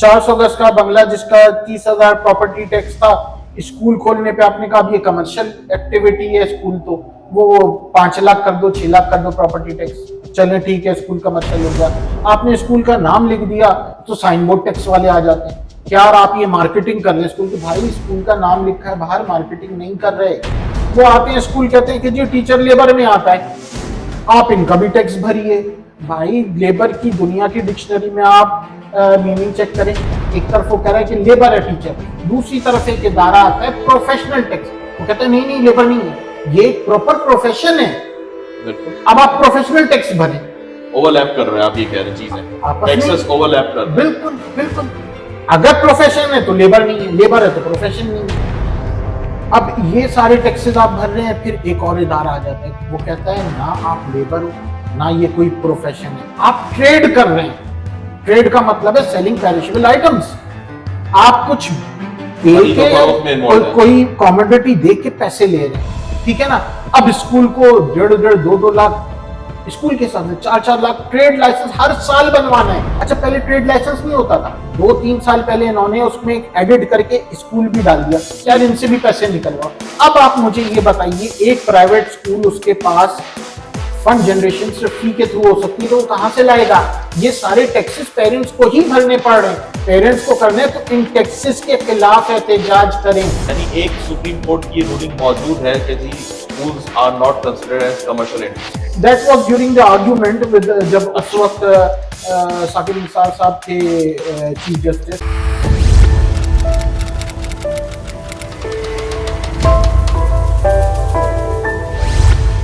400 गज का बंगला जिसका 30,000 प्रॉपर्टी टैक्स था, स्कूल खोलने पे आपने कहा अब ये कमर्शियल एक्टिविटी है स्कूल, तो वो 5 लाख कर दो, 6 लाख कर दो प्रॉपर्टी टैक्स, चले ठीक है स्कूल कमर्शियल हो गया। आपने स्कूल का नाम लिख दिया तो साइन बोर्ड टैक्स वाले आ जाते हैं कि यार आप ये मार्केटिंग कर रहे हैं स्कूल की। भाई स्कूल का नाम लिखा है बाहर, मार्केटिंग नहीं कर रहे। वो आते हैं स्कूल कहते हैं कि जी टीचर लेबर में आता है, आप इनका भी टैक्स भरिए। भाई लेबर की दुनिया की डिक्शनरी में आप मीनिंग चेक करें, एक तरफ वो कह रहा है कि लेबर है टीचर, दूसरी तरफ एक इदारा आता है प्रोफेशनल टैक्स, वो कहते हैं नहीं नहीं लेबर नहीं है, ये प्रॉपर प्रोफेशन है, अब आप प्रोफेशनल टैक्स भरें। ओवरलैप कर रहे हैं आप, ये कह रहे चीजें टैक्सेस ओवरलैप कर रहे हैं। बिल्कुल बिल्कुल, अगर प्रोफेशन है तो लेबर नहीं है, लेबर है तो प्रोफेशन नहीं है। अब ये सारे टैक्सेस आप भर रहे हैं, फिर एक और इदारा आ जाता है, वो कहता है ना आप लेबर हो ना ये कोई प्रोफेशन है, आप ट्रेड कर रहे हैं। ट्रेड का मतलब है सेलिंग पेरिशेबल आइटम्स, आप कुछ दे के कोई कॉमोडिटी दे के पैसे ले रहे हैं, ठीक है ना। अब स्कूल को 1.5 2 लाख स्कूल के साथ 4 लाख ट्रेड लाइसेंस हर साल बनवाना है। अच्छा पहले ट्रेड लाइसेंस नहीं होता था, 2-3 साल पहले इन्होंने उसमें एडिट करके स्कूल भी डाल दिया, यार इनसे भी पैसे निकलवाओ। अब आप मुझे ये बताइए, एक प्राइवेट स्कूल उसके पास फंड जनरेशन सिर्फ फी के थ्रू हो सकती है, तो वो कहां से लाएगा? ये सारे टैक्सेस पेरेंट्स को ही भरने पड़ रहे हैं, पेरेंट्स को करने, तो इन टैक्सेस के खिलाफ एहतजाज करें। यानी एक सुप्रीम कोर्ट की रूलिंग मौजूद है कि जी schools are not considered as commercial entities. That was during the argument with जब उस वक्त साकिब निसार साहब थे चीफ जस्टिस।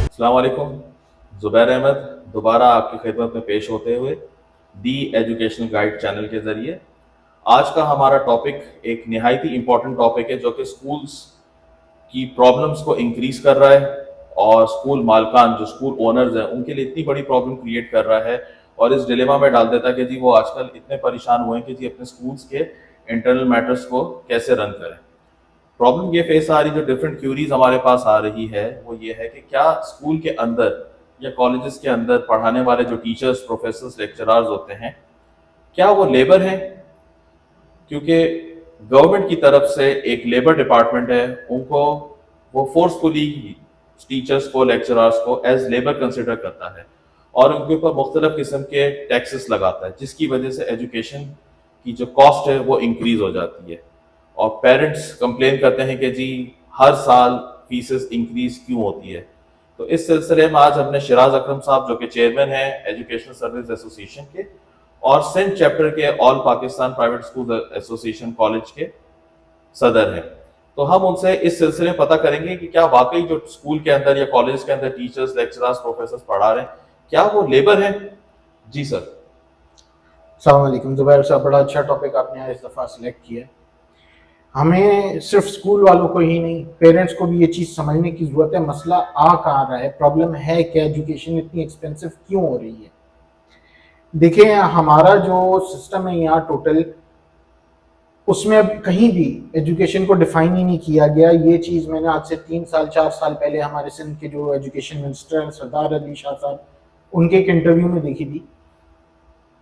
अस्सलाम वालेकुम, जुबैर अहमद दोबारा आपकी खिदमत में पेश होते हुए दी एजुकेशनल गाइड चैनल के जरिए। आज का हमारा टॉपिक एक निहायती इंपॉर्टेंट टॉपिक है जो कि स्कूल्स की प्रॉब्लम्स को इंक्रीज कर रहा है और स्कूल मालकान जो स्कूल ओनर्स हैं उनके लिए इतनी बड़ी प्रॉब्लम क्रिएट कर रहा है और इस डिलेमा में डाल देता है कि जी वो आजकल इतने परेशान हुए हैं कि जी अपने स्कूल्स के इंटरनल मैटर्स को कैसे रन करें। प्रॉब्लम ये फेस आ रही, जो डिफरेंट क्यूरीज हमारे पास आ रही है वो ये है कि क्या स्कूल के अंदर या कॉलेजेस के अंदर पढ़ाने वाले जो टीचर्स, प्रोफेसर्स, लेक्चरर्स होते हैं, क्या वो लेबर हैं? क्योंकि गवर्नमेंट की तरफ से एक लेबर डिपार्टमेंट है, उनको वो फोर्सफुली टीचर्स को, लेक्चरर्स को एज लेबर कंसिडर करता है और उनके ऊपर मुख्तलिफ किस्म के टैक्सेस लगाता है, जिसकी वजह से एजुकेशन की जो कॉस्ट है वो इंक्रीज हो जाती है और पेरेंट्स कंप्लेन करते हैं कि जी हर साल फीसेस इंक्रीज क्यों होती है। तो इस सिलसिले में आज हमने शिराज अकरम साहब जो कि चेयरमैन है एजुकेशनल सर्विस एसोसिएशन के और सिंध चैप्टर के all Pakistan private school association college के सदर हैं, तो हम उनसे इस सिलसिले में पता करेंगे कि क्या वाकई जो स्कूल के अंदर या कॉलेज के अंदर टीचर्स, लेक्चरर्स, प्रोफेसर्स पढ़ा रहे हैं क्या वो लेबर हैं? जी सर। अस्सलाम वालेकुम जुबैर साहब, बड़ा अच्छा टॉपिक आपने आज इस दफ़ा सिलेक्ट किया है। हमें सिर्फ स्कूल वालों को ही नहीं, पेरेंट्स को भी ये चीज़ समझने की ज़रूरत है, मसला आ कहाँ रहा है, प्रॉब्लम है क्या, एजुकेशन इतनी एक्सपेंसिव क्यों हो रही है। देखिए हमारा जो सिस्टम है यहाँ टोटल, उसमें अब कहीं भी एजुकेशन को डिफाइन ही नहीं किया गया। ये चीज़ मैंने आज से 3-4 साल पहले हमारे सिंध के जो एजुकेशन मिनिस्टर हैं सरदार अली शाह साहब, उनके एक इंटरव्यू में देखी थी।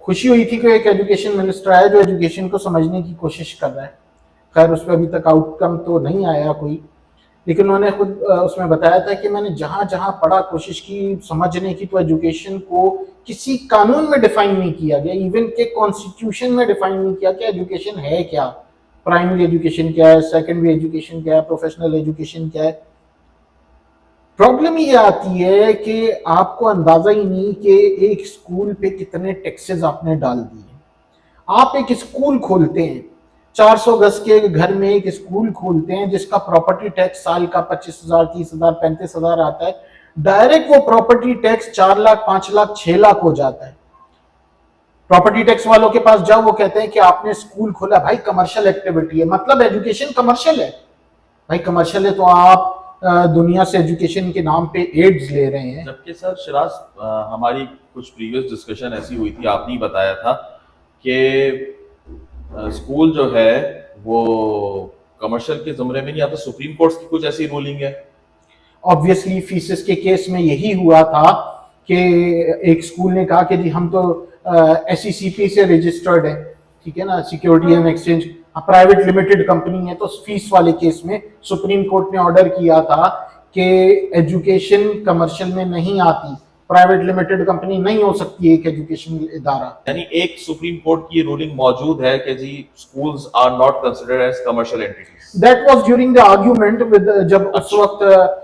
खुशी हुई थी कि एक एजुकेशन मिनिस्टर आया जो एजुकेशन को समझने की कोशिश कर रहा है। खैर उस पर अभी तक आउटकम तो नहीं आया कोई, लेकिन उन्होंने खुद उसमें बताया था कि मैंने जहाँ जहाँ पढ़ा कोशिश की समझने की, तो एजुकेशन को किसी कानून में डिफाइन नहीं किया गया, इवन के कॉन्स्टिट्यूशन में डिफाइन नहीं किया कि एजुकेशन है क्या, प्राइमरी एजुकेशन क्या है, सेकेंडरी एजुकेशन क्या है, प्रोफेशनल एजुकेशन क्या है। प्रॉब्लम ये आती है कि आपको अंदाजा ही नहीं कि एक स्कूल पे कितने टैक्सेस आपने डाल दिए। आप एक स्कूल खोलते हैं, 400 गज के घर में एक स्कूल खोलते हैं जिसका प्रॉपर्टी टैक्स साल का 25,000, 30,000, 35,000 आता है, डायरेक्ट वो प्रॉपर्टी टैक्स 4 लाख, 5 लाख, 6 लाख हो जाता है। प्रॉपर्टी टैक्स वालों के पास जाओ, वो कहते हैं कि आपने स्कूल खोला, भाई कमर्शियल एक्टिविटी है, मतलब एजुकेशन कमर्शियल है। भाई कमर्शियल है तो आप दुनिया से एजुकेशन के नाम पे एड्स ले रहे हैं। जबकि सर शिराज, हमारी कुछ प्रीवियस डिस्कशन ऐसी हुई थी, आपने ही बताया था कि स्कूल जो है वो कमर्शियल के जुमरे में नहीं आता, सुप्रीम कोर्ट की कुछ ऐसी रूलिंग है। ऑब्वियसली फीसेस के केस में यही हुआ था कि एक स्कूल ने कहा कि जी हम तो SECP से रजिस्टर्ड है, ठीक है ना, security and exchange private limited company है, तो फीस वाले केस में सुप्रीम कोर्ट ने ऑर्डर किया था कि एजुकेशन कमर्शियल में नहीं आती, प्राइवेट लिमिटेड कंपनी नहीं हो सकती एक एजुकेशन इदारा। यानी एक सुप्रीम कोर्ट की रूलिंग मौजूद है कि जी schools are not considered as commercial entities. That was during the argument with, जब उस वक्त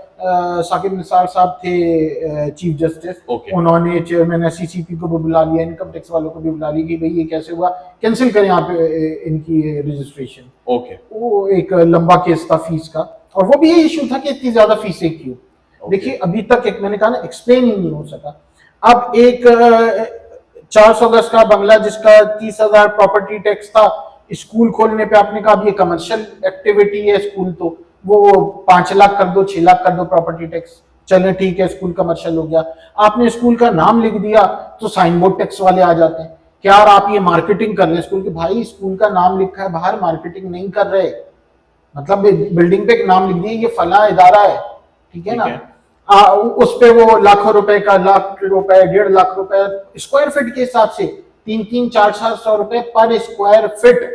साकिब निसार साहब थे चीफ जस्टिस, Okay. उन्होंने चेयरमैन एससीसीपी को भी बुला लिया, इनकम टैक्स वालों को भी बुला लिया कि भाई ये कैसे हुआ, कैंसिल करें आप इनकी रजिस्ट्रेशन। ओके वो एक लंबा केस था फीस का, और वो भी ये इशू था कि इतनी ज्यादा फीसें क्यों। देखिए अभी तक एक मैंने कहा ना एक्सप्लेन ही नहीं हो सका। अब एक 400 गज का बंगला जिसका 30,000 प्रॉपर्टी टैक्स था, स्कूल खोलने पे आपने कहा ये कमर्शियल एक्टिविटी है स्कूल, तो वो 5 लाख कर दो, 6 लाख कर दो प्रॉपर्टी टैक्स, चले ठीक है स्कूल कमर्शियल हो गया। आपने स्कूल का नाम लिख दिया तो साइन बोर्ड टैक्स वाले आ जाते हैं कि यार आप ये मार्केटिंग कर रहे हैं स्कूल की। भाई स्कूल का नाम लिखा है बाहर, मार्केटिंग नहीं कर रहे, मतलब बिल्डिंग पे एक नाम लिख दिया ये फला इदारा है, ठीक है ना। उस पे वो लाखों रुपए का, लाख रुपए, 1.5 लाख रुपए स्क्वायर फीट के हिसाब से 300 400 400 रुपए पर स्क्वायर फीट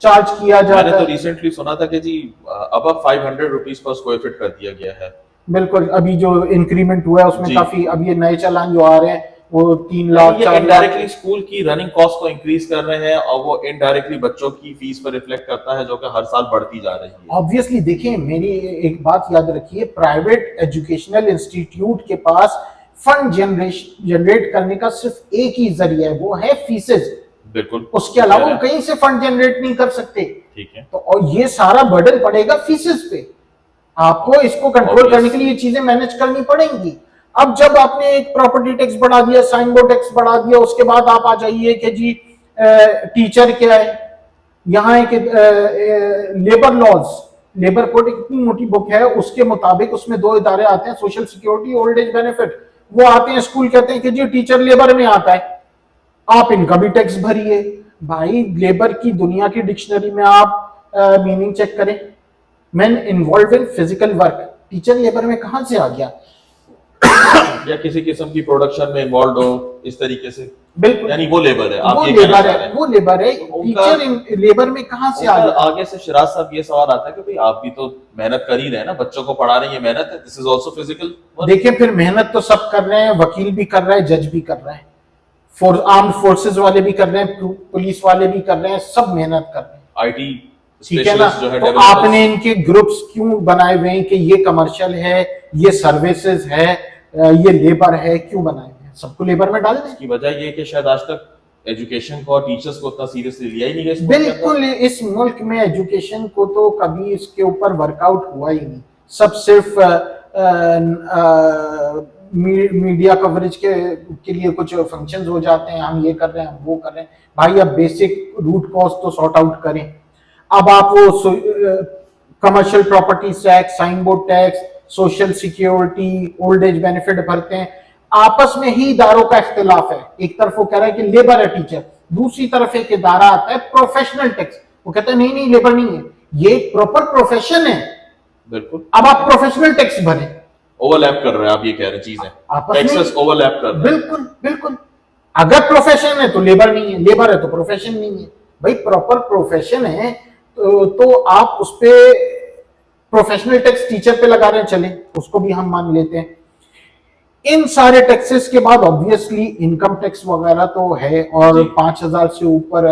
चार्ज किया जाता है। मैंने तो रिसेंटली सुना था कि जी अब 500 रुपीज पर स्क्वायर फीट कर दिया गया है। बिल्कुल, अभी जो इंक्रीमेंट हुआ है उसमें काफी, अब ये नए चालान जो आ रहे हैं वो 3 लाख, ये इनडायरेक्टली स्कूल की रनिंग कॉस्ट को इंक्रीज कर रहे हैं, और वो इनडायरेक्टली बच्चों की फीस पर रिफ्लेक्ट करता है जो कि हर साल बढ़ती जा रही है। ऑब्वियसली देखिए मेरी एक बात याद रखिए, प्राइवेट एजुकेशनल इंस्टीट्यूट के पास फंड जनरेट करने का सिर्फ एक ही जरिया है, वो है फीसेज। बिल्कुल, उसके अलावा वो कहीं से फंड जनरेट नहीं कर सकते। ठीक है, तो और ये सारा बर्डन पड़ेगा फीसेज पे, आपको इसको कंट्रोल करने के लिए ये चीजें मैनेज करनी पड़ेंगी। अब जब आपने एक प्रॉपर्टी टैक्स बढ़ा दिया, साइन बोर्ड टैक्स बढ़ा दिया, उसके बाद आप आ जाइए कि जी टीचर क्या है, यहाँ एक लेबर लॉज, लेबर कोड इतनी मोटी बुक है, उसके मुताबिक उसमें 2 इदारे आते हैं, social security, old age benefit. वो आते हैं स्कूल, कहते हैं कि जी टीचर लेबर में आता है, आप इनका भी टैक्स भरिए। भाई लेबर की दुनिया की डिक्शनरी में आप मीनिंग चेक करें, man involve in physical work, teacher labour में कहां से आ गया? या किसी किस्म की प्रोडक्शन में इन्वॉल्व हो इस तरीके से, बिल्कुल, यानी वो लेबर है। आप वो ये लेबर है, वो लेबर है, टीचर लेबर में कहां से आ गया? आगे से शिराज साहब ये सवाल आता है कि भाई आप भी तो मेहनत कर ही रहे हैं ना, बच्चों को पढ़ा रहे हैं, ये मेहनत है, दिस इज आल्सो फिजिकल। देखिए फिर मेहनत तो सब कर रहे हैं, वकील भी कर रहा है, जज भी कर रहा है, आर्म्ड फोर्सेस वाले भी कर रहे हैं, पुलिस वाले भी कर रहे हैं, सब मेहनत कर रहे हैं, आईटी ठीक है ना। तो आपने इनके ग्रुप्स क्यों बनाए हुए हैं कि ये कमर्शियल है, ये सर्विसेज है, ये लेबर है, क्यों बनाए हुए हैं? सबको लेबर में डाल दें। इसकी वजह ये कि शायद आज तक एजुकेशन को और टीचर्स को उतना सीरियसली लिया ही नहीं गया। बिल्कुल, इस मुल्क में एजुकेशन को तो कभी इसके ऊपर वर्कआउट हुआ ही नहीं, सब सिर्फ मीडिया कवरेज के लिए कुछ फंक्शंस हो जाते हैं, हम ये कर रहे हैं, हम वो कर रहे हैं। भाई अब बेसिक रूट कॉज तो सॉर्ट आउट करें। अब आप वो commercial property tax, sign board tax, social security, old age benefit भरते हैं, आपस में ही इदारों का इख्तिलाफ है। एक तरफ वो कह रहा है कि लेबर है टीचर, दूसरी तरफ एक इदारा आता है प्रोफेशनल टैक्स, वो कहता है नहीं नहीं लेबर नहीं है, ये प्रॉपर प्रोफेशन है। बिल्कुल, अब आप प्रोफेशनल टैक्स भरें, ओवरलैप कर रहे हैं आप, ये कह रहे हैं चीजें आपस में टैक्सेस ओवरलैप कर रहे हैं। बिल्कुल बिल्कुल, अगर प्रोफेशन है तो लेबर नहीं है, लेबर है तो प्रोफेशन नहीं है। भाई प्रॉपर प्रोफेशन है तो आप उस पे प्रोफेशनल टैक्स टीचर पे लगा रहे हैं, चले उसको भी हम मान लेते हैं। इन सारे टैक्सेस के बाद ऑब्वियसली इनकम टैक्स वगैरह तो है, और 5,000 से ऊपर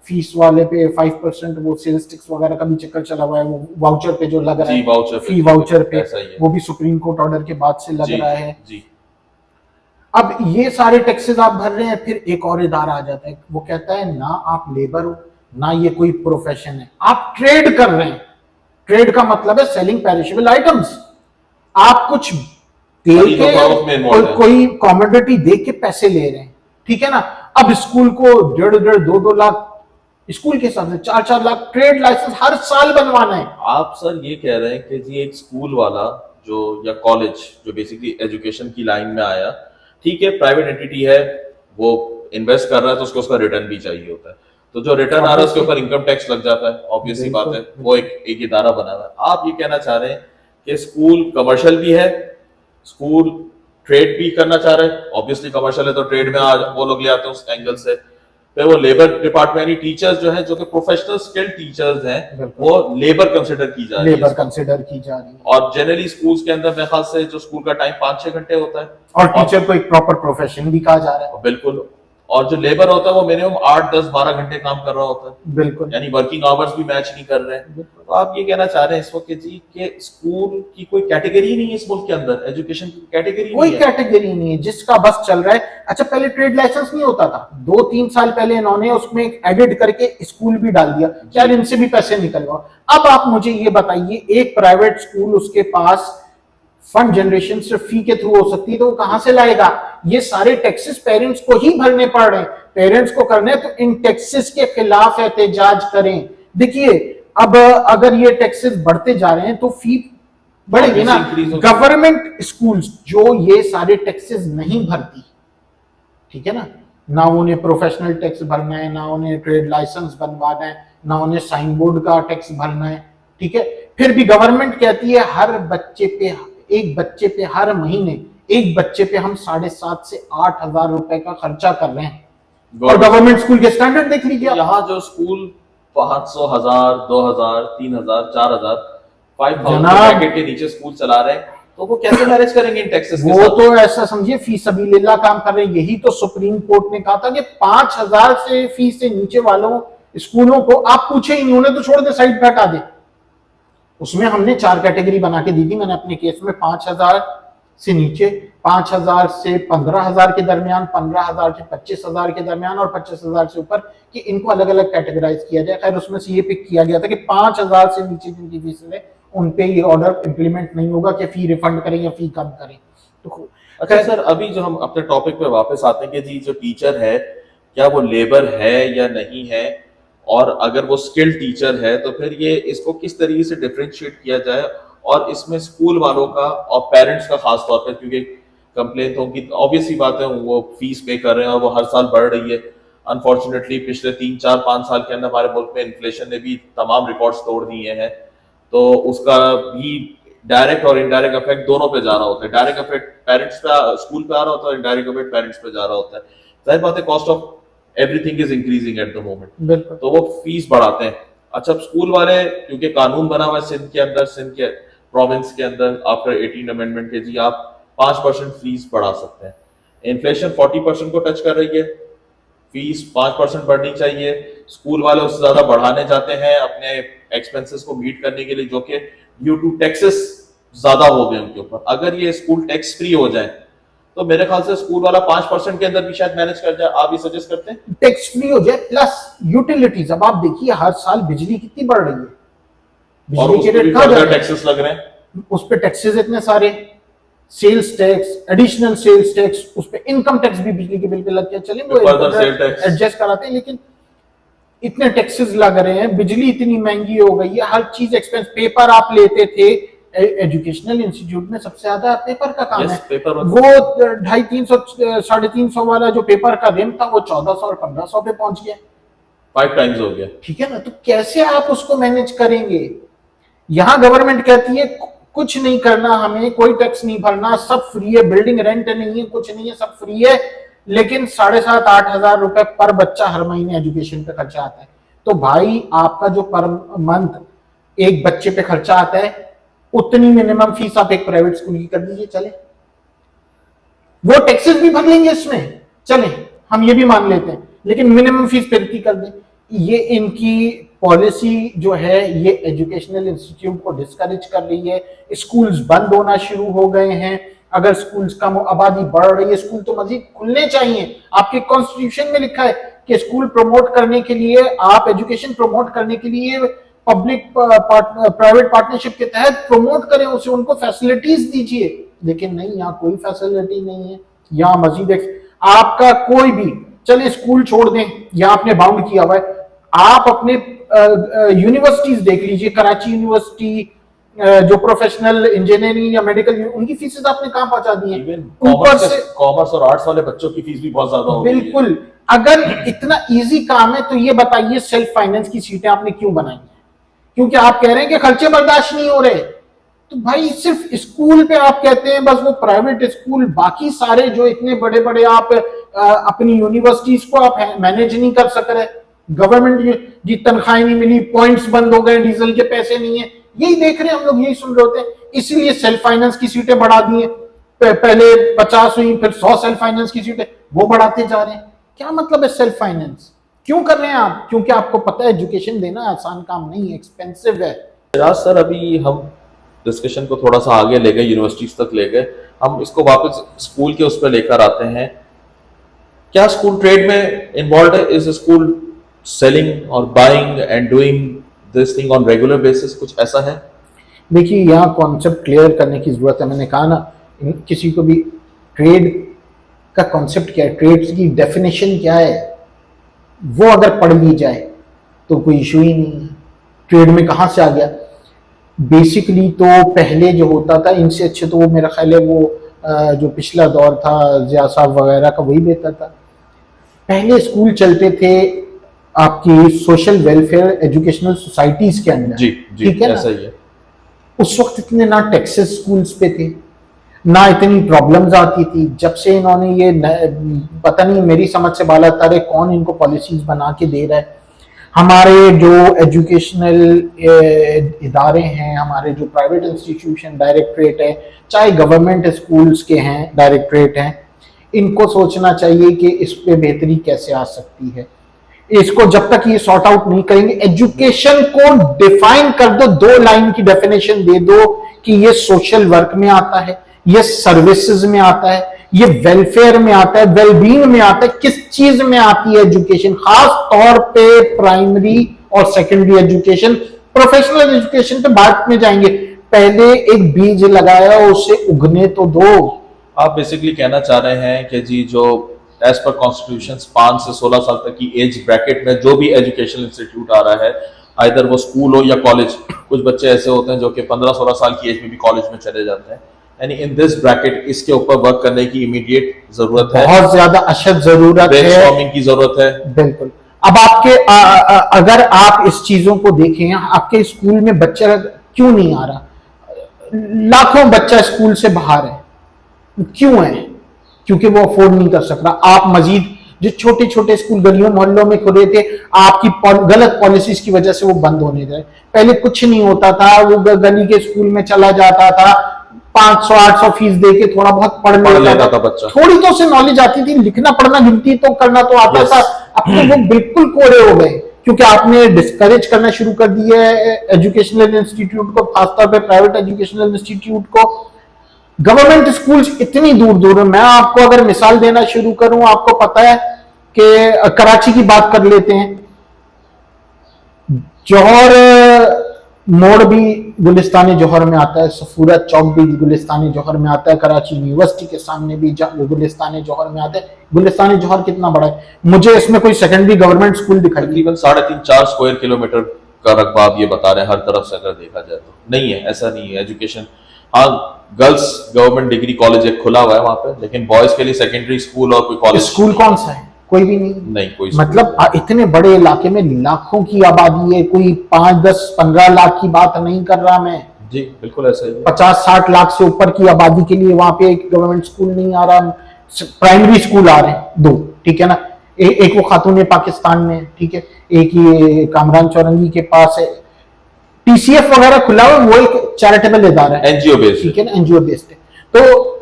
फीस वाले पे 5% वो सेल्स टैक्स वगैरह का भी चक्कर चला हुआ है, वो वाउचर पे जो लग रहा है, वाउचर फी वाउचर पे, वो भी सुप्रीम कोर्ट ऑर्डर के बाद से लग रहा है जी। अब ये सारे टैक्सेस आप भर रहे हैं, फिर एक और इदारा आ जाता है, वो कहता है ना आप लेबर हो, ना ये कोई प्रोफेशन है, आप ट्रेड कर रहे हैं। ट्रेड का मतलब है सेलिंग पेरिशेबल आइटम्स, आप कुछ दे के कोई कॉमोडिटी दे के पैसे ले रहे हैं, ठीक है ना। अब स्कूल को 1.5 2 लाख, स्कूल के साथ 4 लाख ट्रेड लाइसेंस हर साल बनवाना है। आप सर ये कह रहे हैं कि जी एक स्कूल वाला जो या कॉलेज जो बेसिकली एजुकेशन की लाइन में आया, ठीक है प्राइवेट एंटिटी है, वो इन्वेस्ट कर रहा है तो उसको उसका रिटर्न भी चाहिए होता है, तो जो रिटर्न आ रहा है उसके ऊपर इनकम टैक्स लग जाता है, ऑब्वियस सी बात है, वो एक इदारा बना हुआ है। आप ये कहना चाह रहे हैं कि स्कूल कमर्शियल भी है, स्कूल ट्रेड भी करना चाह रहे हैं, ऑब्वियसली कमर्शियल है तो ट्रेड में आज वो लोग ले आते हैं उस एंगल से, फिर वो लेबर डिपार्टमेंट टीचर्स जो है, जो कि प्रोफेशनल स्किल्ड टीचर्स हैं, बिल्कुल। वो लेबर कंसिडर की जा रही लेबर है। कंसिडर की जा रही है, और जनरली स्कूल्स के अंदर मेरे ख्याल से जो स्कूल का टाइम 5-6 घंटे होता है, और टीचर को एक प्रॉपर प्रोफेशन भी कहा जा रहा है। बिल्कुल। और जो लेबर होता है वो मिनिमम 8-10-12 घंटे काम कर रहा होता है, बिल्कुल। यानी वर्किंग आवर्स भी मैच नहीं कर रहे हैं। तो आप ये कहना चाह रहे हैं इस वक्त जी कि स्कूल की कोई कैटेगरी नहीं है इस मुल्क के अंदर, एजुकेशन की कैटेगरी कोई नहीं है। कैटेगरी नहीं है, जिसका बस चल रहा है। अच्छा, पहले ट्रेड लाइसेंस नहीं होता था, 2-3 साल पहले इन्होंने उसमें एडिट करके स्कूल भी डाल दिया, यार इनसे भी पैसे निकलवाओ। अब आप मुझे ये बताइए, एक प्राइवेट स्कूल, उसके पास फंड जनरेशन सिर्फ फी के थ्रू हो सकती है, तो वो कहां से लाएगा? ये सारे टैक्सेस पेरेंट्स को ही भरने पड़ रहे हैं। पेरेंट्स को करने हैं तो इन टैक्सेस के खिलाफ एहतजाज करें। देखिए, अब अगर ये टैक्सेस बढ़ते जा रहे हैं तो फी बढ़ेगी ना। गवर्नमेंट स्कूल्स जो ये सारे टैक्सेस नहीं भरती, ठीक है ना उन्हें प्रोफेशनल टैक्स भरना है, ना उन्हें ट्रेड लाइसेंस बनवाना है, ना उन्हें साइन बोर्ड का टैक्स भरना है, ठीक है। फिर भी गवर्नमेंट कहती है एक बच्चे पे हर महीने एक बच्चे पे हम 7,500 से 8,000 रुपए का खर्चा कर रहे हैं। और गवर्नमेंट स्कूल के स्टैंडर्ड देख लीजिए, यहाँ जो स्कूल 500, 1000, 2000, 3000, 4000, 5000 के नीचे स्कूल चला रहे हैं, तो वो कैसे मैनेज करेंगे इन टैक्सेस के वो साथ? तो ऐसा समझिए फी सबीलिल्लाह काम कर रहे हैं। यही तो सुप्रीम कोर्ट ने कहा था कि 5,000 से फीस से नीचे वालों स्कूलों को आप पूछे ही नहीं, उन्हें तो छोड़ दे, साइड पे हटा दे। उसमें हमने 4 कैटेगरी बना के दी थी मैंने अपने केस में, 5,000 से नीचे, 5,000 से 15,000 के दरमियान, 15,000 से 25,000 के दरमियान, और 25,000 से ऊपर, कि इनको अलग अलग कैटेगराइज किया जाए। खैर उसमें से ये पिक किया गया था कि 5,000 से नीचे जिनकी फीस है उन पे ये ऑर्डर इंप्लीमेंट नहीं होगा कि फी रिफंड करें या फी कम करें। तो अच्छा सर, अभी जो हम अपने टॉपिक पे वापस आते हैं कि जी जो टीचर है, क्या वो लेबर है या नहीं है, और अगर वो स्किल्ड टीचर है तो फिर ये इसको किस तरीके से डिफरेंशिएट किया जाए, और इसमें स्कूल वालों का और पेरेंट्स का खास तौर पर, क्योंकि कंप्लेंट होगी, ऑब्वियस ही बात है वो फीस पे कर रहे हैं और वो हर साल बढ़ रही है। अनफॉर्चुनेटली पिछले 3-4-5 साल के अंदर हमारे मुल्क में इन्फ्लेशन ने भी तमाम रिकॉर्ड्स तोड़ दिए हैं, तो उसका भी डायरेक्ट और इनडायरेक्ट इफेक्ट दोनों पे जा रहा होता है। डायरेक्ट इफेक्ट पेरेंट्स पे, स्कूल पे आ रहा होता है, इनडायरेक्ट इफेक्ट पेरेंट्स पे जा रहा होता है। जाहिर बात है, cost of everything is increasing at the moment, तो वो फीस बढ़ाते हैं। अच्छा, स्कूल वाले, क्योंकि कानून बना हुआ है सिंध के अंदर, सिंध के प्रोविंस के अंदर, आफ्टर 18 अमेंडमेंट के जी आप 5% फीस बढ़ा सकते हैं। इन्फ्लेशन 40% को टच कर रही है, फीस 5% बढ़नी चाहिए। स्कूल वाले उससे ज्यादा बढ़ाने जाते हैं अपने एक्सपेंसेस को मीट करने के लिए, जो कि ड्यू टू टैक्सेस ज्यादा हो गए उनके ऊपर। अगर ये स्कूल टैक्स फ्री हो जाए तो मेरे ख्याल से स्कूल वाला 5% के अंदर भी शायद मैनेज कर जाए। आप ये सजेस्ट करते हैं? टैक्स फ्री हो जाए प्लस यूटिलिटीज। अब आप देखिए हर साल बिजली कितनी बढ़ रही है, और बिजली के रेट टैक्सेस लग रहे हैं, उस पे टैक्सेस इतने सारे, sales tax, additional sales tax, उस पे इनकम टैक्स भी बिजली के बिल पे लग गया। चलिए वो एडजस्ट कराते हैं, लेकिन इतने टैक्सेस लग रहे हैं, बिजली इतनी महंगी हो गई है, हर चीज एक्सपेंस। पेपर आप लेते थे एजुकेशनल इंस्टीट्यूट में, सबसे ज्यादा पेपर का काम है। वो 250, 350 वाला जो पेपर का रेट था वो 1,400 और 1,500 पे पहुंच गया, 5 टाइम्स हो गया। ठीक है ना। तो कैसे आप उसको मैनेज करेंगे? यहां गवर्नमेंट कहती है कुछ नहीं करना, हमें कोई टैक्स नहीं भरना, सब फ्री है, बिल्डिंग रेंट नहीं है, कुछ नहीं है, सब फ्री है, लेकिन 7,500-8,000 रुपए पर बच्चा हर महीने एजुकेशन पे खर्चा आता है। तो भाई आपका जो पर मंथ एक बच्चे पे खर्चा आता है, उतनी मिनिमम फीस आप एक प्राइवेट स्कूल की कर दीजिए, चले। वो टैक्सेस भी भर लेंगे इसमें, चले, हम ये भी मान लेते हैं, लेकिन मिनिमम फीस फिर की कर दें। ये इनकी पॉलिसी जो है ये एजुकेशनल इंस्टीट्यूट को डिस्करेज कर रही है। स्कूल्स बंद होना शुरू हो गए हैं। अगर स्कूल्स कम आबादी बढ़ रही है, स्कूल तो मजीद खुलने चाहिए। आपके कॉन्स्टिट्यूशन में लिखा है कि स्कूल प्रमोट करने के लिए, आप एजुकेशन प्रमोट करने के लिए पब्लिक प्राइवेट पार्टनरशिप के तहत प्रमोट करें उसे, उनको फैसिलिटीज दीजिए। लेकिन नहीं, यहाँ कोई फैसिलिटी नहीं है। यहाँ मजीद आपका कोई भी, चलिए स्कूल छोड़ दें, यहाँ आपने बाउंड किया हुआ है। आप अपने यूनिवर्सिटीज देख लीजिए, कराची यूनिवर्सिटी जो प्रोफेशनल इंजीनियरिंग या मेडिकल, उनकी फीसेस आपने कहां पहुंचा दी है? ऊपर से कॉमर्स और आर्ट्स वाले बच्चों की फीस भी बहुत ज्यादा हो गई है। बिल्कुल। अगर इतना इजी काम है तो ये बताइए सेल्फ फाइनेंस की सीटें आपने क्यों बनाई है? क्योंकि आप कह रहे हैं कि खर्चे बर्दाश्त नहीं हो रहे। तो भाई सिर्फ स्कूल पे आप कहते हैं बस वो प्राइवेट स्कूल, बाकी सारे जो इतने बड़े बड़े आप अपनी यूनिवर्सिटीज को आप मैनेज नहीं कर सक रहे, गवर्नमेंट की तनख्वाहें नहीं मिली, पॉइंट्स बंद हो गए, डीजल के पैसे नहीं है, यही देख रहे हैं हम लोग, यही सुन रहे होते हैं। इसलिए सेल्फ फाइनेंस की सीटें बढ़ा दी है, पहले 50 हुई, फिर 100 सेल्फ फाइनेंस की सीटें, वो बढ़ाते जा रहे हैं। क्या मतलब है सेल्फ फाइनेंस? क्यों कर रहे हैं आप? क्योंकि आपको पता है एजुकेशन देना आसान काम नहीं है, एक्सपेंसिव है। सर अभी हम डिस्कशन को थोड़ा सा आगे ले गए, यूनिवर्सिटीज तक ले गए, हम इसको वापस स्कूल के उस पर लेकर आते हैं। क्या स्कूल ट्रेड में इन्वॉल्व है? इज स्कूल सेलिंग और buying and doing this thing on regular basis? कुछ ऐसा है? देखिए, यहाँ कॉन्सेप्ट क्लियर करने की जरूरत है। मैंने कहा ना, किसी को भी ट्रेड का कॉन्सेप्ट क्या है, ट्रेड की डेफिनेशन क्या है, वो अगर पढ़ ली जाए तो कोई इशू ही नहीं है। ट्रेड में कहाँ से आ गया? बेसिकली तो पहले जो होता था, इनसे अच्छे तो वो मेरा ख्याल है वो जो पिछला दौर था जिया साहब वगैरह का, वही बेहतर था। पहले स्कूल चलते थे आपकी सोशल वेलफेयर एजुकेशनल सोसाइटीज के अंदर, जी जी, ठीक है ऐसा ना? ही है। उस वक्त इतने ना टैक्सेस स्कूल्स पे थे, ना इतनी प्रॉब्लम्स आती थी। जब से इन्होंने ये पता नहीं मेरी समझ से बाला तारे कौन इनको पॉलिसीज बना के दे रहा है। हमारे जो एजुकेशनल इदारे हैं, हमारे जो प्राइवेट इंस्टीट्यूशन डायरेक्टरेट है, चाहे गवर्नमेंट स्कूल्स के हैं डायरेक्टरेट हैं, इनको सोचना चाहिए कि इस पे बेहतरी कैसे आ सकती है। इसको जब तक ये सॉर्ट आउट नहीं करेंगे, एजुकेशन को डिफाइन कर दो, 2 लाइन की डेफिनेशन दे दो कि ये सोशल वर्क में आता है, ये सर्विसेज में आता है, ये वेलफेयर में आता है, वेलबींग में आता है। किस चीज में आती है एजुकेशन? खास तौर पे प्राइमरी और सेकेंडरी एजुकेशन। प्रोफेशनल एजुकेशन पे बाद में जाएंगे, पहले एक बीज लगाया उसे उगने तो दो। आप बेसिकली कहना चाह रहे हैं कि जी जो एज पर कॉन्स्टिट्यूशन 5 से 16 साल तक की एज ब्रैकेट में जो भी एजुकेशनल इंस्टीट्यूट आ रहा है, आइदर वो स्कूल हो या कॉलेज, कुछ बच्चे ऐसे होते हैं जो कि 15-16 साल की एज में भी कॉलेज में चले जाते हैं, यानी इन दिस ब्रैकेट इसके ऊपर वर्क करने की इमीडिएट जरूरत है, बहुत ज्यादा अशद जरूरत है, ब्रेनस्टॉर्मिंग की जरूरत है। बिल्कुल। अब आपके अगर आप इस चीजों को देखें, आपके स्कूल में बच्चा क्यों नहीं आ रहा? लाखों बच्चा स्कूल से बाहर है, क्यों है? क्योंकि वो अफोर्ड नहीं कर सक रहा। आप मजीद जो छोटे छोटे स्कूल गलियों मोहल्लों में खुले थे, आपकी गलत पॉलिसीज की वजह से वो बंद होने गए। पहले कुछ नहीं होता था, वो गली के स्कूल में चला जाता था, 500-800 फीस देके थोड़ा बहुत पढ़ लेता था बच्चा, थोड़ी तो उसे नॉलेज आती थी, लिखना पढ़ना गिनती तो करना तो आता था। अब तो वो बिल्कुल कोरे हो गए, क्योंकि आपने डिस्करेज करना शुरू कर दिया है एजुकेशनल इंस्टीट्यूट को, खासतौर पे प्राइवेट एजुकेशनल इंस्टीट्यूट को। गवर्नमेंट स्कूल्स इतनी दूर दूर है। मैं आपको अगर मिसाल देना शुरू करूं, आपको पता है कि कराची की बात कर लेते हैं, जौहर मोड़ भी गुलिस्तान जौहर में आता है, सफूरा चौक भी गुलिस्तान जौहर में आता है, कराची यूनिवर्सिटी के सामने भी गुलिस्तान जौहर में आता है। गुलिस्तान जौहर कितना बड़ा है? मुझे इसमें कोई सेकेंडरी गवर्नमेंट स्कूल दिखाई? तकरीबन 3.5-4 स्क्वायर किलोमीटर का रकबा आप ये बता रहे हैं, हर तरफ से अगर देखा जाए तो नहीं है, ऐसा नहीं है। एजुकेशन, हाँ, गर्ल्स गवर्नमेंट डिग्री कॉलेज एक खुला हुआ है वहां पे, लेकिन बॉयज के लिए सेकेंडरी स्कूल और कोई कॉलेज स्कूल कौन सा है? कोई भी नहीं। नहीं, कोई मतलब इतने बड़े इलाके में लाखों की आबादी है, कोई 5, 10, 15 लाख की बात नहीं कर रहा मैं जी, बिल्कुल ऐसा ही है। 50-60 लाख से ऊपर की आबादी के लिए वहां पे एक गवर्नमेंट स्कूल नहीं आ रहा। प्राइमरी स्कूल आ रहे हैं 2, ठीक है ना? एक वो खातून पाकिस्तान में, ठीक है, एक ये कामरान चौरंगी के पास है। टीसीएफ वगैरह खुला हुआ, वो एक चैरिटेबल इदारा है, एनजीओ बेस्ड, ठीक है ना, एनजीओ बेस्ड है। तो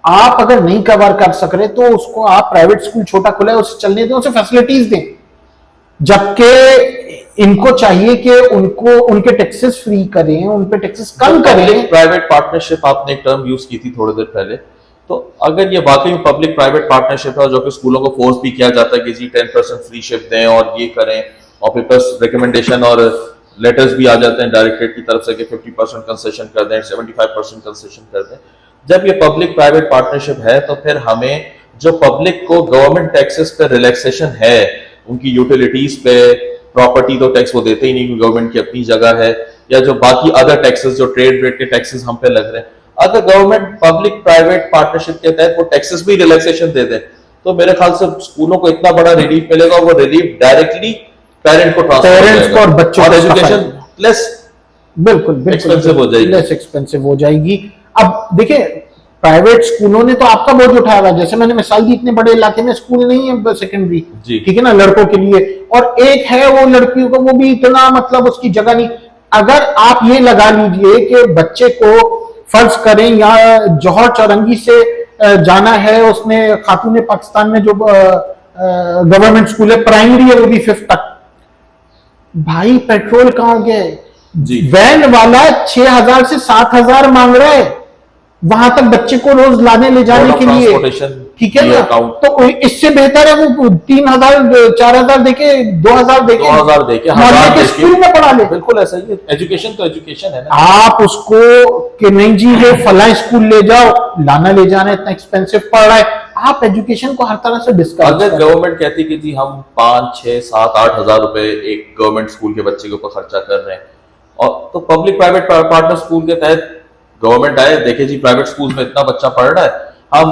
आप अगर नहीं कवर कर सक रहे तो उसको आप प्राइवेट स्कूल छोटा खुला है उसे चलने दें, उसे फैसिलिटीज दें। जबकि इनको चाहिए कि उनको उनके टैक्सेस फ्री करें, उन पे टैक्सेस कम करें। प्राइवेट पार्टनरशिप आपने एक टर्म यूज की थी थोड़ी देर पहले, तो अगर ये वाकई में पब्लिक प्राइवेट पार्टनरशिप है, जो कि स्कूलों को फोर्स भी किया जाता है कि जी 10% फ्री शिप दें और ये करें, और पेपर्स रिकमेंडेशन और लेटर्स भी आ जाते हैं डायरेक्टरेट की तरफ से कि 50% कंसेशन कर दें, 75% कंसेशन कर दें। जब ये पब्लिक प्राइवेट पार्टनरशिप है, तो फिर हमें जो पब्लिक को गवर्नमेंट टैक्सेस पे रिलैक्सेशन है, उनकी यूटिलिटीज पे, प्रॉपर्टी तो टैक्स वो देते ही नहीं क्योंकि गवर्नमेंट की अपनी जगह है, या जो बाकी अदर टैक्सेस जो ट्रेड रेट के टैक्सेस हम पे लग रहे हैं, अगर गवर्नमेंट पब्लिक प्राइवेट पार्टनरशिप के तहत वो टैक्सेस भी रिलैक्सेशन दे दे, तो मेरे ख्याल से स्कूलों को इतना बड़ा रिलीफ मिलेगा, वो रिलीफ डायरेक्टली पेरेंट को ट्रांसफर और बच्चों और एजुकेशन लेस बिल्कुल एक्सपेंसिव हो जाएगी, लेस एक्सपेंसिव हो जाएगी। अब देखिए, प्राइवेट स्कूलों ने तो आपका बोझ उठाया हुआ है। जैसे मैंने मिसाल दी, इतने बड़े इलाके में स्कूल नहीं है सेकेंडरी, जी। ठीक है ना, लड़कों के लिए, और एक है वो लड़कियों का, वो भी इतना मतलब उसकी जगह नहीं। अगर आप ये लगा लीजिए कि बच्चे को फर्ज करें या जौहर चौरंगी से जाना है, उसने खातून पाकिस्तान में जो गवर्नमेंट स्कूल है, प्राइमरी है, वो भी 5th तक, भाई पेट्रोल कहां गया है? जी। वैन वाला 6,000 से 7,000 मांग रहा है वहां तक बच्चे को रोज लाने ले जाने के लिए, ठीक है ना। तो इससे बेहतर है वो 3,000 4,000 देके 2,000 देके 2,000 देके मोहल्ले के स्कूल में पढ़ा ले। बिल्कुल ऐसा ही है, एजुकेशन तो एजुकेशन है ना। आप उसको कि नहीं जी ये फला स्कूल ले जाओ, लाना ले जाना इतना एक्सपेंसिव पड़ रहा है, आप एजुकेशन को हर तरह से डिस्कस। अगर गवर्नमेंट कहती कि जी हम 5, 6, 7, 8 हजार रुपए एक गवर्नमेंट स्कूल के बच्चे के ऊपर खर्चा कर रहे हैं, और तो पब्लिक प्राइवेट पार्टनर स्कूल के तहत गवर्नमेंट आए, देखे जी प्राइवेट स्कूल में इतना बच्चा पढ़ रहा है, हम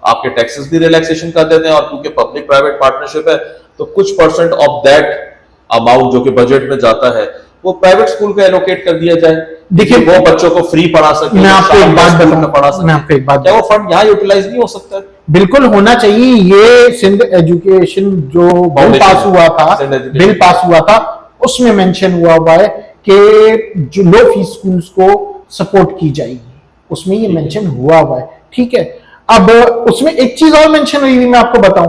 आपके टैक्सेस भी रिलैक्सेशन कर देते हैं, और क्योंकि पब्लिक प्राइवेट पार्टनरशिप है तो कुछ परसेंट ऑफ दैट अमाउंट जो कि बजट में जाता है वो प्राइवेट स्कूल को एलोकेट कर दिया जाए। देखिए वो बच्चों को फ्री पढ़ा सके, मैं आपको एक बात बताऊं, मैं आपको एक बात, क्या वो फंड यहाँ यूटिलाइज नहीं हो सकता है? बिल्कुल होना चाहिए। ये सिंध एजुकेशन जो बिल पास हुआ था, बिल पास हुआ था, उसमें मेंशन हुआ है कि जो लो फीस स्कूल्स को सपोर्ट की जाएगी, उसमें ये मेंशन हुआ है, ठीक है। अब उसमें एक चीज और मेंशन हुई, मैं आपको बताऊं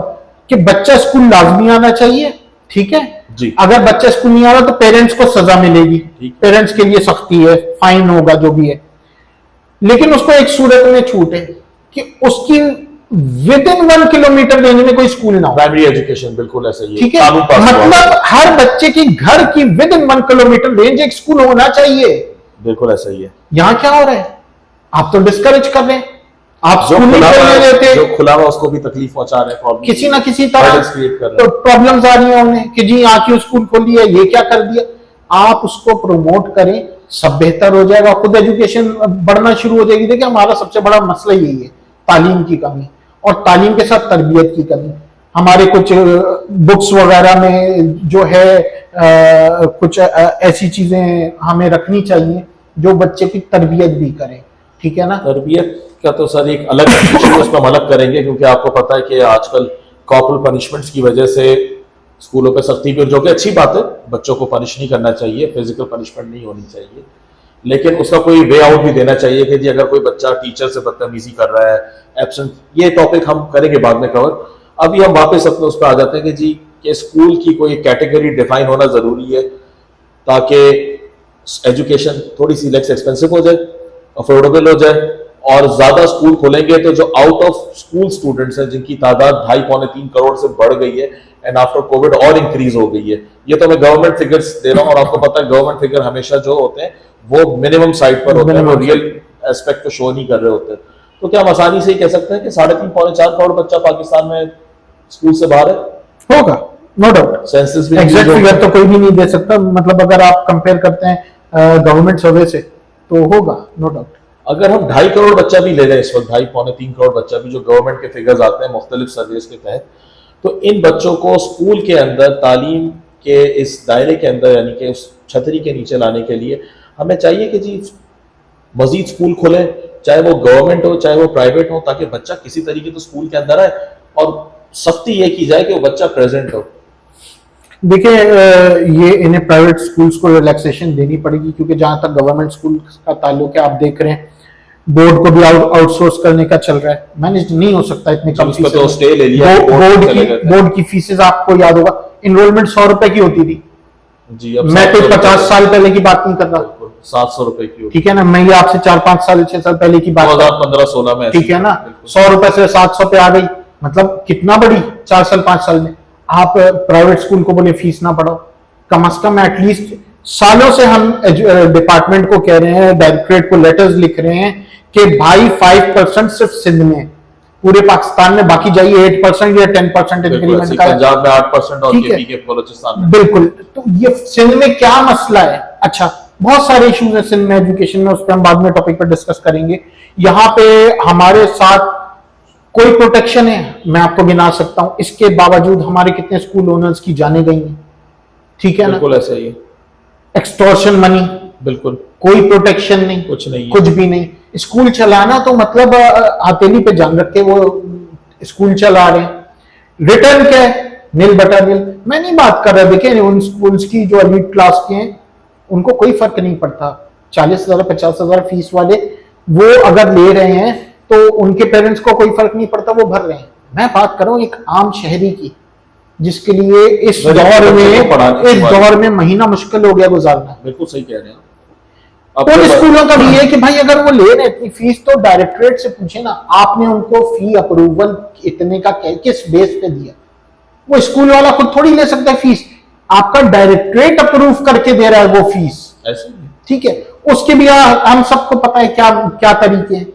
कि बच्चा स्कूल लाजमी आना चाहिए, ठीक है जी। अगर बच्चा स्कूल नहीं आ रहा तो पेरेंट्स को सजा मिलेगी, पेरेंट्स के लिए सख्ती है, फाइन होगा, जो भी है। लेकिन उसको एक सूरत में छूट है कि उसकी विद इन 1 किलोमीटर रेंज में कोई स्कूल ना हो। प्राइमरी एजुकेशन बिल्कुल ऐसा ही है, ठीक है, मतलब हर बच्चे की घर की विद इन 1 किलोमीटर रेंज एक स्कूल होना चाहिए। बिल्कुल ऐसा ही है। यहां क्या हो रहा है, आप तो डिस्करेज कर रहे हैं, आप जो स्कूल नहीं खोलने देते, जो खुला हुआ उसको भी तकलीफ पहुंचा रहे हैं, किसी ना किसी तरह तो प्रॉब्लम्स आ रही है उन्हें कि जी आके स्कूल खोल दिया, ये क्या कर दिया। आप उसको प्रमोट करें, सब बेहतर हो जाएगा, खुद एजुकेशन बढ़ना शुरू हो जाएगी। देखिए हमारा सबसे बड़ा मसला यही है, तालीम की कमी, और तालीम के साथ तरबियत की कमी। हमारे कुछ बुक्स वगैरह में जो है कुछ ऐसी चीजें हमें रखनी चाहिए जो बच्चे की तरबियत भी करें, ठीक है ना। तरबियत का तो सर एक अलग इशू, उसमें हम अलग करेंगे, क्योंकि आपको पता है कि आजकल कॉर्पोरल पनिशमेंट्स की वजह से स्कूलों पे सख्ती भी, जो कि अच्छी बात है, बच्चों को पनिश नहीं करना चाहिए, फिजिकल पनिशमेंट नहीं होनी चाहिए, लेकिन उसका कोई वे आउट भी देना चाहिए कि जी अगर कोई बच्चा टीचर से बदतमीजी कर रहा है, एब्सेंट, ये टॉपिक हम करेंगे बाद में कवर। अभी हम वापस अपने उस पर आ जाते हैं कि जी कि स्कूल की कोई कैटेगरी डिफाइन होना जरूरी है ताकि एजुकेशन थोड़ी सी लेस एक्सपेंसिव हो जाए, अफोर्डेबल हो जाए, और ज्यादा स्कूल खोलेंगे तो जो आउट ऑफ स्कूल स्टूडेंट्स हैं जिनकी तादाद 2.5-3 करोड़ से बढ़ गई है, एंड आफ्टर कोविड और इंक्रीज हो गई है। ये तो मैं गवर्नमेंट फिगर्स दे रहा हूँ, और आपको पता है गवर्नमेंट फिगर हमेशा जो होते हैं वो मिनिमम साइड पर होते हैं, वो रियल एस्पेक्ट को शो नहीं कर रहे होते। तो क्या हम आसानी से ही कह सकते हैं कि 3.5-4 करोड़ बच्चा पाकिस्तान में स्कूल से बाहर है? होगा, नो डाउट। सेंसस भी एग्जैक्ट फिगर तो कोई भी नहीं दे सकता, मतलब अगर आप कंपेयर करते हैं गवर्नमेंट सर्वे से तो होगा, नो डाउट। अगर हम 2.5 करोड़ बच्चा भी ले रहे हैं इस वक्त, 2.5-3 करोड़ बच्चा भी जो गवर्नमेंट के फिगर्स आते हैं मुख्तलिफ सर्वेस के तहत, तो इन बच्चों को स्कूल के अंदर तालीम के इस दायरे के अंदर, यानी कि उस छतरी के नीचे लाने के लिए हमें चाहिए कि जी मजीद स्कूल खोले, चाहे वो गवर्नमेंट हो चाहे वो प्राइवेट हो, ताकि बच्चा किसी तरीके तो स्कूल के अंदर आए, और सख्ती ये की जाए कि वो बच्चा प्रेजेंट हो। देखिए ये इन्हें प्राइवेट स्कूल्स को रिलैक्सेशन देनी पड़ेगी, क्योंकि जहां तक गवर्नमेंट स्कूल का ताल्लुक है, आप देख रहे हैं बोर्ड को भी आउटसोर्स करने का चल रहा है, मैनेज नहीं हो सकता इतने कम फीस। तो स्टे ले लिया, बोर्ड की फीसेस आपको याद होगा, इनरोलमेंट 100 रुपए की होती थी जी, अब मैं कोई 50 साल पहले की बात नहीं कर रहा, 700 रुपए की, ठीक है ना। मैं ये आपसे 4-5 साल 6 साल पहले की बात 2015-16 में, ठीक है ना। 100 रुपए से 700 पे आ गई, मतलब कितना बड़ी 4 साल 5 साल में। आप प्राइवेट स्कूल को बोले फीस ना बढ़ाओ, कम से कम एटलीस्ट सालों से हम डिपार्टमेंट को कह रहे हैं, डायरेक्टरेट को लेटर्स लिख रहे हैं कि भाई 5% सिर्फ सिंध में, पूरे पाकिस्तान में बाकी जाइए 8% या 10% इंक्रीमेंट का, पंजाब में 8% और केपी के बलोचिस्तान में बिल्कुल। तो ये सिंध में क्या मसला है? अच्छा, बहुत सारे इश्यूज है सिंध में एजुकेशन में, उस पर हम बाद में टॉपिक पर डिस्कस करेंगे। यहाँ पे हमारे साथ कोई प्रोटेक्शन है मैं आपको गिना सकता हूं, इसके बावजूद हमारे कितने स्कूल ओनर्स की जाने गई हैं, ठीक है ना। बिल्कुल ऐसा ही है, एक्सटॉर्शन मनी, बिल्कुल कोई प्रोटेक्शन नहीं, कुछ नहीं, कुछ भी नहीं। स्कूल चलाना तो मतलब हथेली पे जान रख के वो स्कूल चला रहे हैं। रिटर्न क्या है? नील बटा नील। मैं नहीं बात कर रहा, देखिए उन स्कूल्स की जो एलीट क्लास के हैं उनको कोई फर्क नहीं पड़ता, 40,000 50,000 फीस वाले वो अगर ले रहे हैं तो उनके पेरेंट्स को कोई फर्क नहीं पड़ता, वो भर रहे हैं। मैं बात कर रहा हूँ एक आम शहरी की, जिसके लिए इस दौर में महीना मुश्किल हो गया गुजारना। बिल्कुल सही कह रहे हैं तो स्कूलों का भी है कि भाई अगर वो ले रहे इतनी फीस तो डायरेक्टरेट से पूछे ना, आपने उनको फी अप्रूवल इतने का किस बेस पे दिया? वो स्कूल वाला खुद थोड़ी ले सकता है फीस, आपका डायरेक्टरेट अप्रूव करके दे रहा है वो फीस, ठीक है। उसके भी हम सबको पता है क्या क्या तरीके हैं,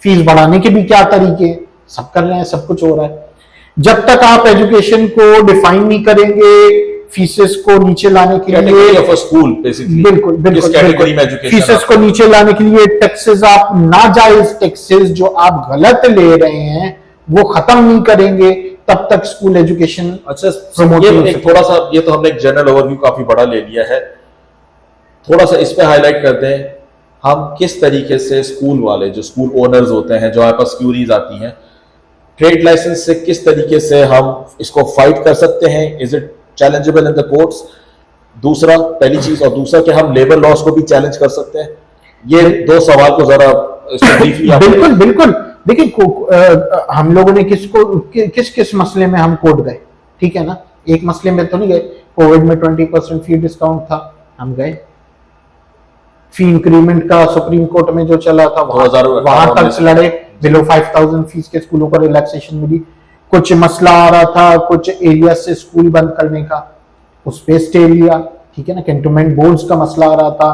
फीस बढ़ाने के भी क्या तरीके हैं, सब कर रहे हैं, सब कुछ हो रहा है। जब तक आप एजुकेशन को डिफाइन नहीं करेंगे, फीसेस को नीचे लाने के लिए स्कूल बेसिकली, बिल्कुल बिल्कुल फीसेस को नीचे लाने के लिए टैक्सेस, आप नाजायज टैक्सेस जो आप गलत ले रहे हैं वो खत्म नहीं करेंगे, तब तक स्कूल एजुकेशन अच्छा प्रमोट नहीं हो सकता। थोड़ा सा ये तो हमने एक जनरल ओवरव्यू काफी बड़ा ले लिया है, थोड़ा सा इस पे हाईलाइट करते हैं हम किस तरीके से स्कूल वाले जो स्कूल ओनर्स होते हैं, जो हमारे पास क्यूरीज आती हैं, ट्रेड लाइसेंस से किस तरीके से हम इसको फाइट कर सकते हैं, is it challengeable in the courts, दूसरा पहली चीज, और दूसरा कि हम लेबर लॉस को भी चैलेंज कर सकते हैं। ये दो सवाल को जरा बिल्कुल बिल्कुल देखिए हम लोगों ने किस किस मसले में हम कोर्ट गए, ठीक है ना, एक मसले में तो नहीं गए। कोविड में 20% फी डिस्काउंट था, हम गए। फी इंक्रीमेंट का सुप्रीम कोर्ट में जो चला था वहां तक लड़े, बिलो 5,000 फीस के स्कूलों को रिलैक्सेशन मिली। कुछ मसला आ रहा था कुछ एरिया से स्कूल बंद करने का, उस पे स्टे लिया, ठीक है ना। कैंटोनमेंट बोर्ड्स का मसला आ रहा था,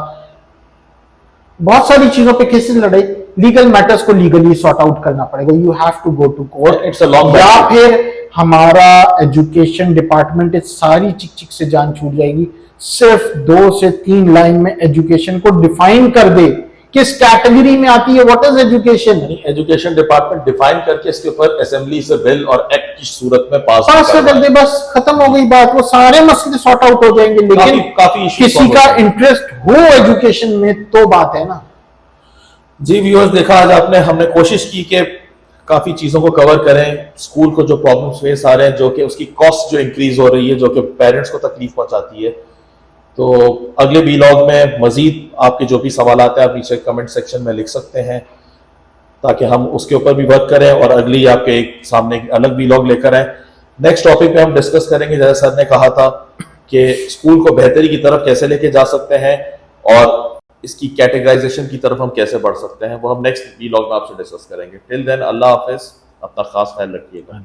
बहुत सारी चीजों पे केसेस लड़े। लीगल मैटर्स को लीगली सॉर्ट आउट करना पड़ेगा, you have to go to court, it's a long. या फिर हमारा एजुकेशन डिपार्टमेंट इस सारी चिक चिक से जान छूट जाएगी। सिर्फ 2 से 3 लाइन में एजुकेशन को डिफाइन कर दे, किस कैटेगरी में आती है, what is education. Education department define करके इसके ऊपर असेंबली से बिल और एक्ट की सूरत में पास कर दे, बस खत्म हो गई बात, वो सारे मसले सॉर्ट आउट हो जाएंगे। लेकिन काफी किसी का इंटरेस्ट हो एजुकेशन में तो बात है ना। जी व्यूअर्स, देखा आज आपने, हमने कोशिश की कि काफी चीजों को कवर करें। स्कूल को जो प्रॉब्लम्स फेस आ रहे हैं, जो कि उसकी कॉस्ट जो इंक्रीज हो रही है, जो कि पेरेंट्स को तकलीफ पहुंचाती है, तो अगले वीलॉग में मजीद आपके जो भी सवाल आते हैं आप नीचे कमेंट सेक्शन में लिख सकते हैं, ताकि हम उसके ऊपर भी वर्क करें और अगली आपके एक सामने एक अलग वीलॉग लेकर आए। नेक्स्ट टॉपिक पे हम डिस्कस करेंगे, जैसे सर ने कहा था, कि स्कूल को बेहतरी की तरफ कैसे लेके जा सकते हैं और इसकी कैटेगराइजेशन की तरफ हम कैसे बढ़ सकते हैं, वो हम नेक्स्ट वीलॉग में आपसे डिस्कस करेंगे। टिल देन अल्लाह हाफिज, अपना खास ख्याल रखिएगा।